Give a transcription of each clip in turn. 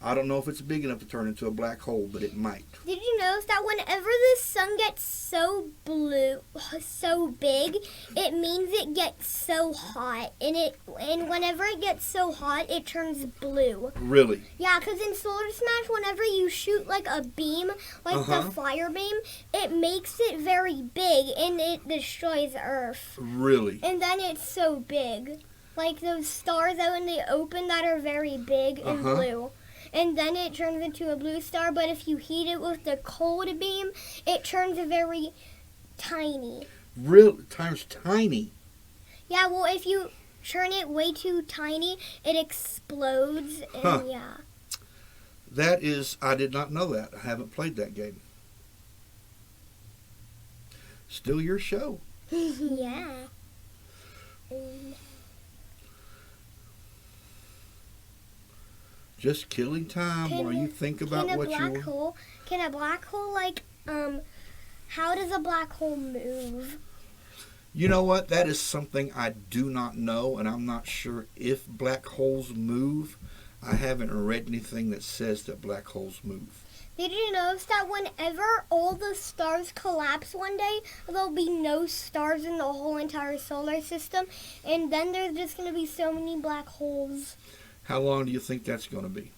I don't know if it's big enough to turn into a black hole, but it might. Did you notice that whenever the sun gets so big, it means it gets so hot, and whenever it gets so hot, it turns blue. Really? Yeah, because in Solar Smash, whenever you shoot like a beam, like the fire beam, it makes it very big and it destroys Earth. Really? And then it's so big, like those stars out in the open that are very big and blue. And then it turns into a blue star, but if you heat it with the cold beam, it turns very tiny. Real times tiny. Yeah, well, if you turn it way too tiny, it explodes, and yeah. That is, I did not know that. I haven't played that game. Still your show. Yeah. Just killing time while you think about what you... Can a black hole, like, how does a black hole move? You know what? That is something I do not know, and I'm not sure if black holes move. I haven't read anything that says that black holes move. Did you notice that whenever all the stars collapse one day, there'll be no stars in the whole entire solar system, and then there's just going to be so many black holes? How long do you think that's going to be?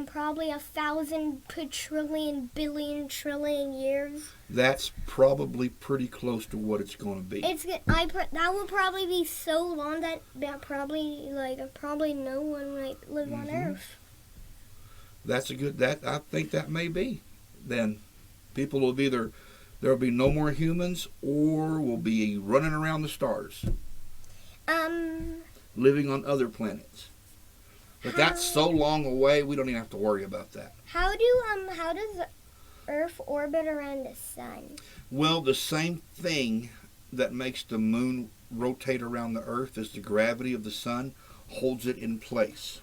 Probably 1,000 quadrillion, billion, trillion years. That's probably pretty close to what it's going to be. That would probably be so long that probably no one might live on Earth. That's a good. I think that may be. Then people will either there will be no more humans, or will be running around the stars, living on other planets. But that's so long away, we don't even have to worry about that. How does Earth orbit around the sun? Well, the same thing that makes the moon rotate around the Earth is the gravity of the sun holds it in place.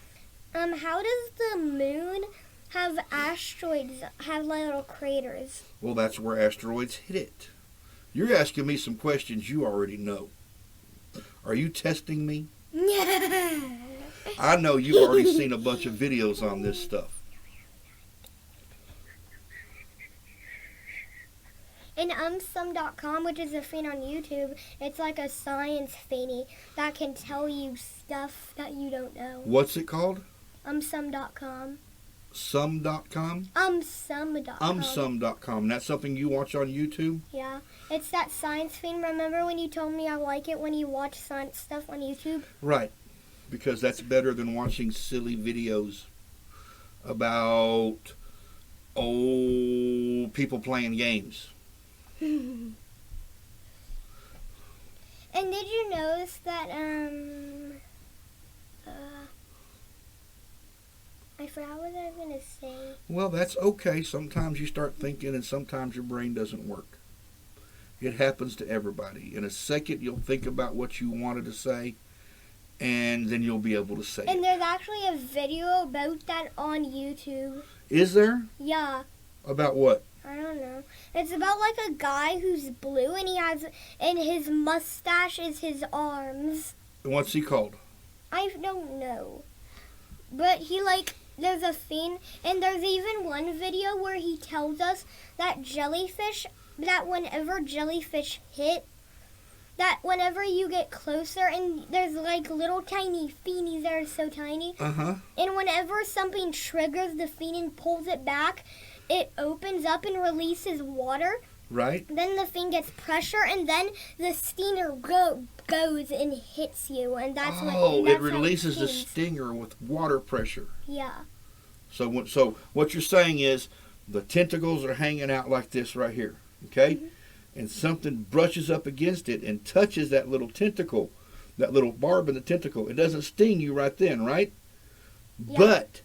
How does the moon have asteroids, have little craters? Well, that's where asteroids hit it. You're asking me some questions you already know. Are you testing me? I know you've already seen a bunch of videos on this stuff. And Sum.com, which is a thing on YouTube, it's like a science thingy that can tell you stuff that you don't know. What's it called? Sum.com. Sum.com? Sum.com. Sum.com. That's something you watch on YouTube? Yeah. It's that science thing. Remember when you told me I like it when you watch science stuff on YouTube? Right. Because that's better than watching silly videos about old people playing games. And did you notice that, I forgot what I was going to say. Well, that's okay. Sometimes you start thinking and sometimes your brain doesn't work. It happens to everybody. In a second, you'll think about what you wanted to say, and then you'll be able to say it. And there's actually a video about that on YouTube. Is there? Yeah. About what? I don't know. It's about like a guy who's blue and his mustache is his arms. And what's he called? I don't know. But there's a thing, and there's even one video where he tells us that whenever jellyfish hit, that whenever you get closer, and there's like little tiny feenies that are so tiny, and whenever something triggers the fiend and pulls it back, it opens up and releases water. Right. Then the thing gets pressure, and then the stinger goes and hits you, and that's it releases the stinger with water pressure. Yeah. So what you're saying is the tentacles are hanging out like this right here, okay? And something brushes up against it and touches that little tentacle, that little barb in the tentacle. It doesn't sting you right then, right? Yeah. But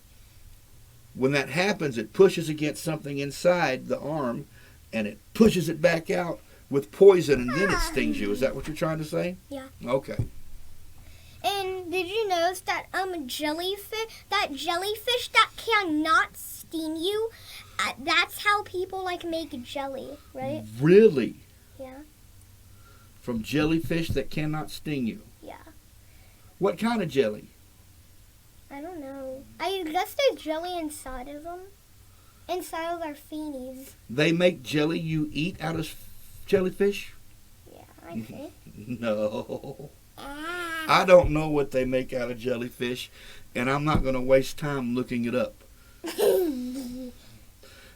when that happens, it pushes against something inside the arm, and it pushes it back out with poison, and then it stings you. Is that what you're trying to say? Yeah. Okay. And did you notice that jellyfish that cannot sting you, that's how people make jelly, right? Really? Yeah. From jellyfish that cannot sting you? Yeah. What kind of jelly? I don't know. I guess there's jelly inside of them. Inside of our feenies. They make jelly you eat out of jellyfish? Yeah, I think. No. I don't know what they make out of jellyfish, and I'm not going to waste time looking it up.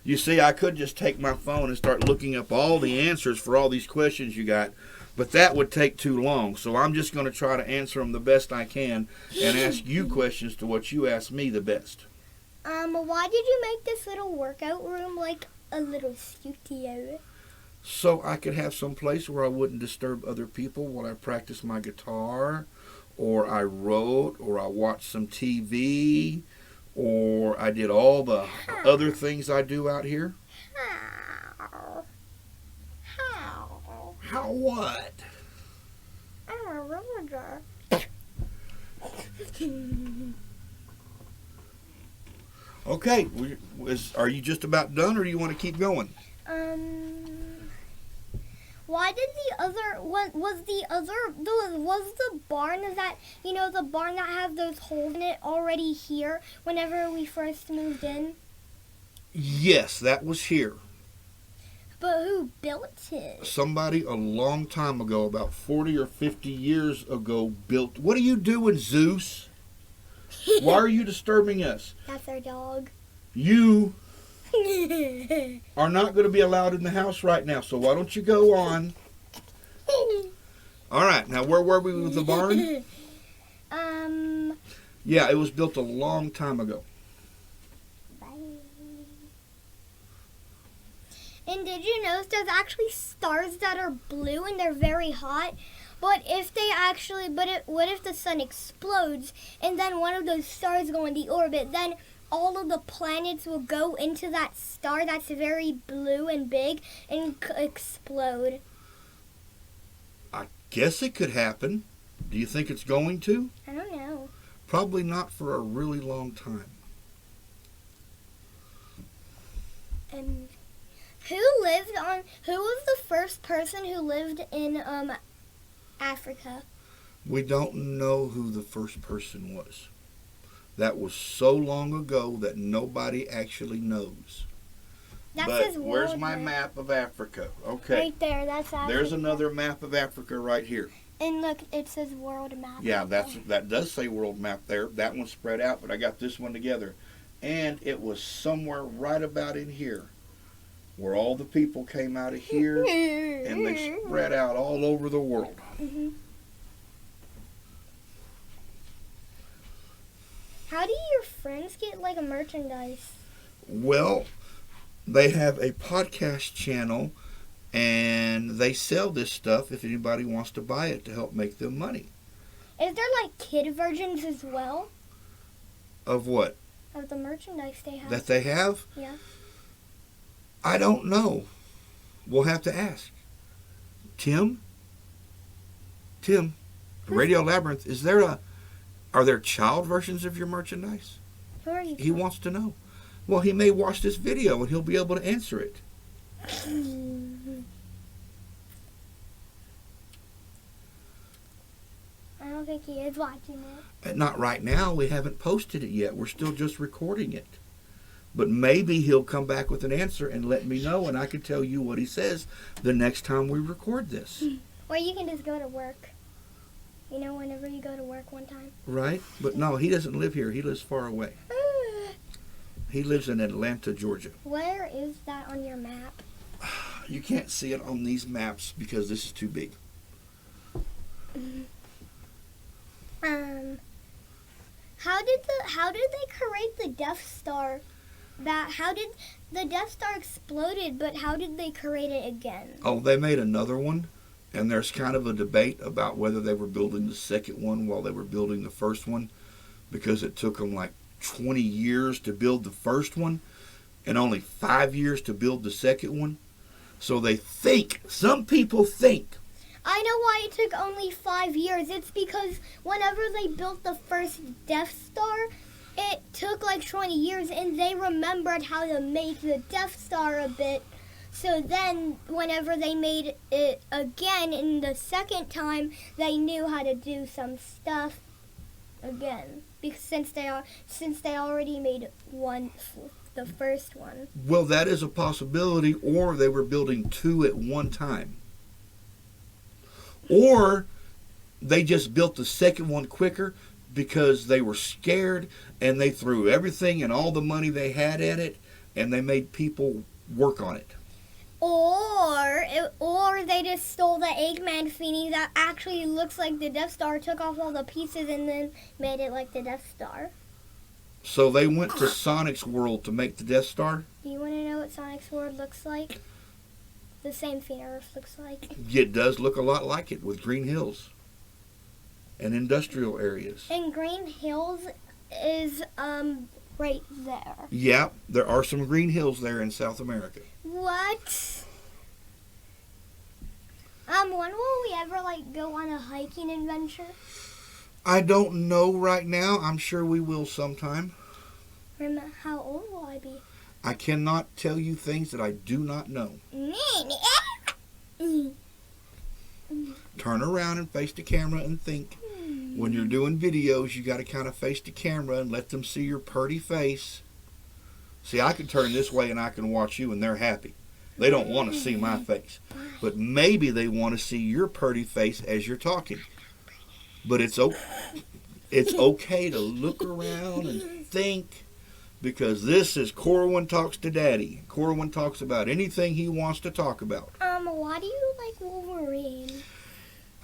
You see, I could just take my phone and start looking up all the answers for all these questions you got, but that would take too long. So I'm just going to try to answer them the best I can and ask you questions to what you ask me the best. Why did you make this little workout room like a little studio? So I could have some place where I wouldn't disturb other people while I practice my guitar, or I wrote, or I watched some TV, or I did all the other things I do out here. How? How what? I'm a villager. Okay, are you just about done, or do you want to keep going? Why did the other was the barn that the barn that had those holes in it already here whenever we first moved in? Yes, that was here. But who built it? Somebody a long time ago, about 40 or 50 years ago, built. What are you doing, Zeus? Why are you disturbing us? That's our dog. You are not going to be allowed in the house right now, so why don't you go on? All right, now where were we with the barn? Yeah, it was built a long time ago. And did you notice there's actually stars that are blue and they're very hot? But what if the sun explodes and then one of those stars go into orbit? Then all of the planets will go into that star that's very blue and big and explode. I guess it could happen. Do you think it's going to? I don't know. Probably not for a really long time. Who was the first person who lived in Africa? We don't know who the first person was. That was so long ago that nobody actually knows. But where's my map of Africa? Okay. Right there, that's Africa. There's another map of Africa right here. And look, it says world map. Yeah, that does say world map there. That one's spread out, but I got this one together. And it was somewhere right about in here, where all the people came out of here and they spread out all over the world. Mm-hmm. How do your friends get like a merchandise? Well, they have a podcast channel and they sell this stuff if anybody wants to buy it to help make them money. Is there like kid versions as well? Of what? Of the merchandise they have. That they have? Yeah. I don't know. We'll have to ask. Tim, Radio Labyrinth, are there child versions of your merchandise? Who are you? He wants to know. Well, he may watch this video and he'll be able to answer it. I don't think he is watching it. Not right now. We haven't posted it yet. We're still just recording it. But maybe he'll come back with an answer and let me know, and I can tell you what he says the next time we record this. Or you can just go to work. You know, whenever you go to work one time. Right? But no, he doesn't live here. He lives far away. He lives in Atlanta, Georgia. Where is that on your map? You can't see it on these maps because this is too big. How did they create the Death Star? How did the Death Star exploded, but how did they create it again? Oh, they made another one, and there's kind of a debate about whether they were building the second one while they were building the first one, because it took them like 20 years to build the first one and only 5 years to build the second one. So some people think. I know why it took only 5 years. It's because whenever they built the first Death Star, it took like 20 years, and they remembered how to make the Death Star a bit. So then, whenever they made it again in the second time, they knew how to do some stuff. again, because since they already made one, the first one. Well, that is a possibility, or they were building 2 at one time. Or they just built the second one quicker because they were scared and they threw everything and all the money they had at it and they made people work on it. Or they just stole the Eggman thingy that actually looks like the Death Star, took off all the pieces and then made it like the Death Star. So they went to Sonic's world to make the Death Star? Do you want to know what Sonic's world looks like? The same thing Earth looks like. It does look a lot like it, with green hills and industrial areas. And Green Hills is right there. Yeah, there are some green hills there in South America. What? When will we ever go on a hiking adventure? I don't know right now. I'm sure we will sometime. How old will I be? I cannot tell you things that I do not know. Turn around and face the camera and think. When you're doing videos, you got to kind of face the camera and let them see your purty face. See, I can turn this way and I can watch you and they're happy. They don't want to see my face. But maybe they want to see your purty face as you're talking. But it's okay to look around and think, because this is Corwyn Talks to Daddy. Corwyn talks about anything he wants to talk about. Why do you like Wolverine?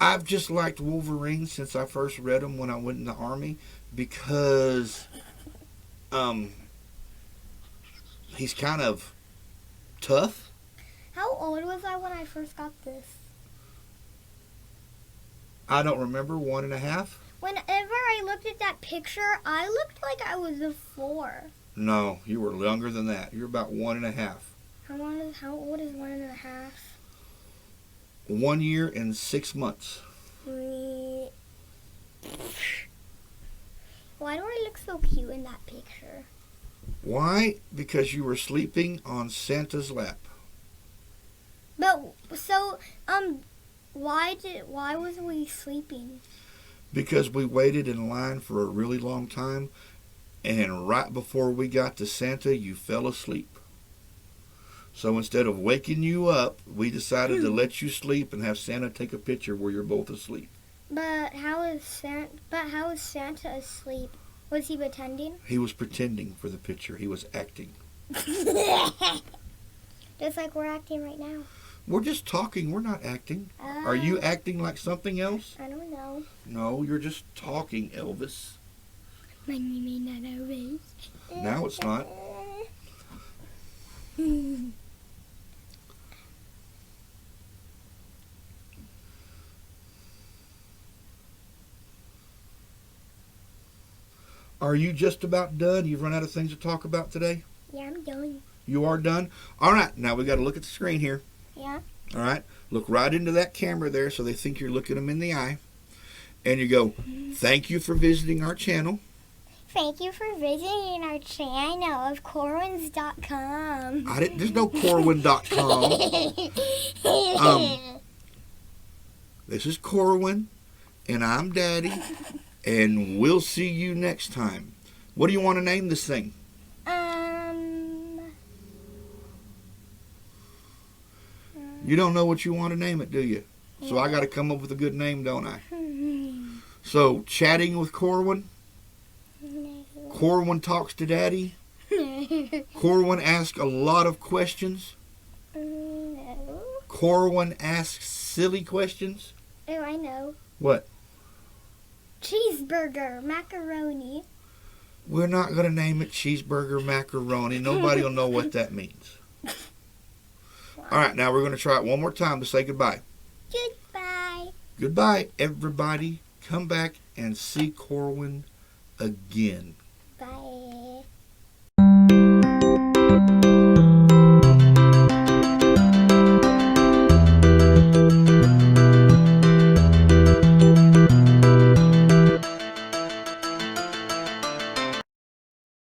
I've just liked Wolverine since I first read him when I went in the Army, because he's kind of tough. How old was I when I first got this? I don't remember, 1.5. Whenever I looked at that picture, I looked like I was a 4. No, you were younger than that. You're about 1.5. How old is 1.5? 1 year and 6 months. Why do I look so cute in that picture? Why? Because you were sleeping on Santa's lap. But so why was we sleeping? Because we waited in line for a really long time, and right before we got to Santa, you fell asleep. So instead of waking you up, we decided to let you sleep and have Santa take a picture where you're both asleep. But how is Santa asleep? Was he pretending? He was pretending for the picture. He was acting. Just like we're acting right now. We're just talking. We're not acting. Are you acting like something else? I don't know. No, you're just talking, Elvis. My name is not Elvis. Now it's not. Are you just about done? You've run out of things to talk about today? Yeah, I'm done. You are done? All right, now we got to look at the screen here. Yeah. All right, look right into that camera there so they think you're looking them in the eye. And you go, thank you for visiting our channel. Thank you for visiting our channel of Corwyns.com. There's no Corwyn.com. This is Corwyn, and I'm Daddy, and we'll see you next time. What do you want to name this thing? You don't know what you want to name it, do you? So I got to come up with a good name, don't I? So, Chatting with Corwyn. Corwyn Talks to Daddy. Corwyn asks a lot of questions. No. Corwyn asks silly questions. Oh, I know. What? Cheeseburger, macaroni. We're not going to name it Cheeseburger Macaroni. Nobody will know what that means. All right, now we're going to try it one more time to say goodbye. Goodbye. Goodbye, everybody. Come back and see Corwyn again.